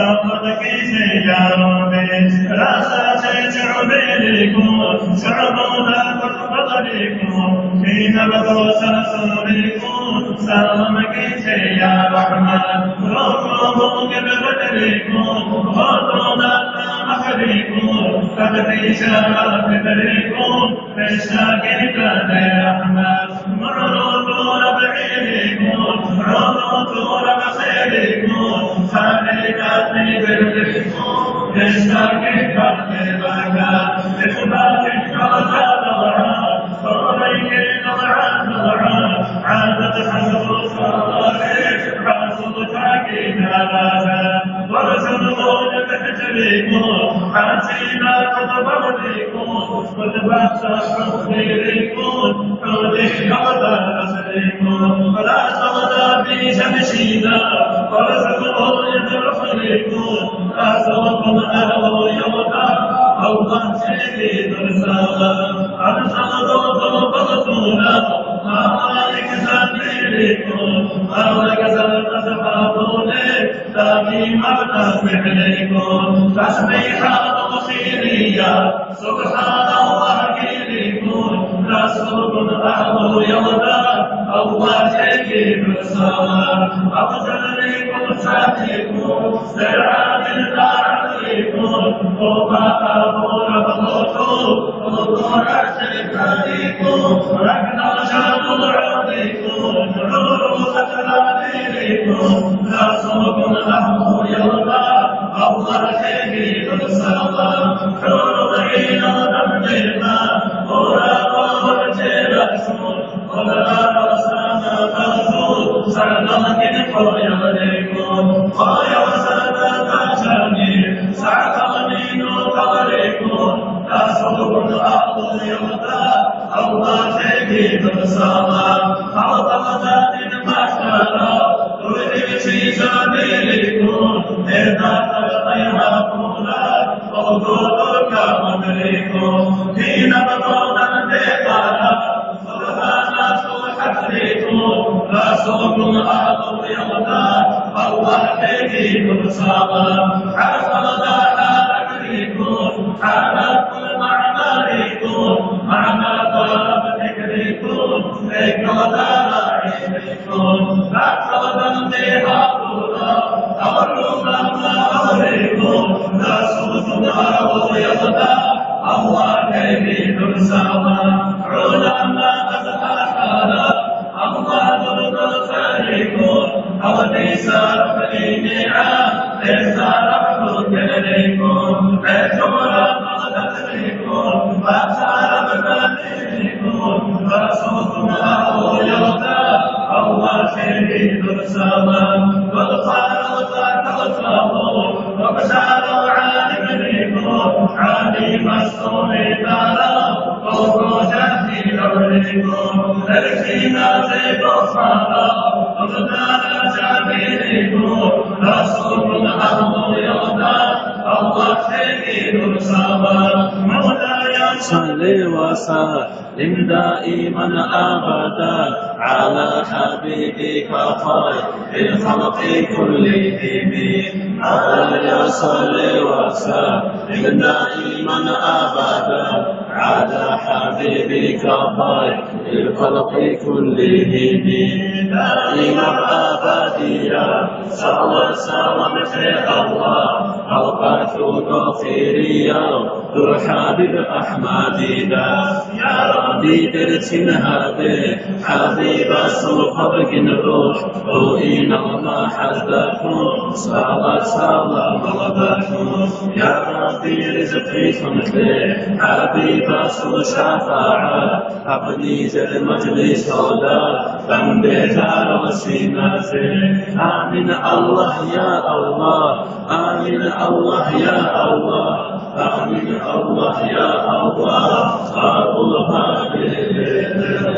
سقط كيسي يا ربي راسا شعبيلكم شعبنا فضلكم في نبض سرسولكم سلام كيسي يا رحمن ربهم ببدركم وطونا محركم فبدي شرف بدركم فاشتاقك يا رحمن معروضون بعينكم عروضون بخيركم خالقاتني بردكم فاشتاقك ببركة إخبارك ضرعا صوريك ضرعا عادت حسب صالحك حسب تاكيد هذا ورسلون بحجركم حاسينا قدبركم وتبسط خيركم حولك قدر أسركم ولا صمد في شمشينا ورسلون يدرخلكم أسوكم أهو يوتا الله شهيد رسالة أرسلوا بغتونا مالك سبيلكم مالك سبحانه تابي مرتب عليكم تسبيحات خيرية سبحان الله كيلكم رسول أهل يودا الله شهيد رسالة أفضل لكم ساتيكم سرعات عليكم وما أبون بغوتوا وضوء شركاتكم رحنا شرط عودكم نور أتلابيكم رسول أهل يودا الله شهيد رسالة حور عين ونبدنا وراء جرسول ولا رسالة مرسول سعدنا كنفو يغليكم ويا سادة شاني سعدني نطاركم أسرق الأرض يغدا الله شهيد رسالة عظمة المحكمة تريد في سبيلكم إذا تلقيها مولا وضوءك مدركم حين بطلنا الدقالة سبحان حفلكم رسول الأرض يغدا الله شهيد رسالة حفظ حالكم حالك معماركم معنى طلب ذكركم إقدار علمكم فاحفظ انتهاكنا أمركم أمركم رسول الله يغدا الله شهيد رسالة علماء أصحابنا الله ضد خيركم أو ليس رفعينها ليس رفعك إليكم بشورى مغدركم فأسار بكاملكم رسولكم الله يغدا الله شهيد رسالة والخالق تغفروا وبشاروا عالمكم عالم الصوم دارا وخرجت في أولكم تركينا زيد الصلاة وغدانا شابيركم رسول الله يغدا الله شهيد رسالة مولاي صل وسلم دائما أبدا على حبيبك خير الخلق كلهم مولاي صل وسلم دائما أبدا على حبيبك خير الخلق كلهم دائما أبديا صلى وسلم شيخ الله أوقات غفيريا حبيب أحمد يا ربي ترسل هذه حبيب الصلح الروح وإن الله حزبكم صلاة سلام ربكم يا ربي رزقي خنقي حبيب الشفاعة أبني زد مجلس هدى بندهار وسينازي آمين الله يا الله آمين الله يا الله آمين الله يا الله أبو الحبيب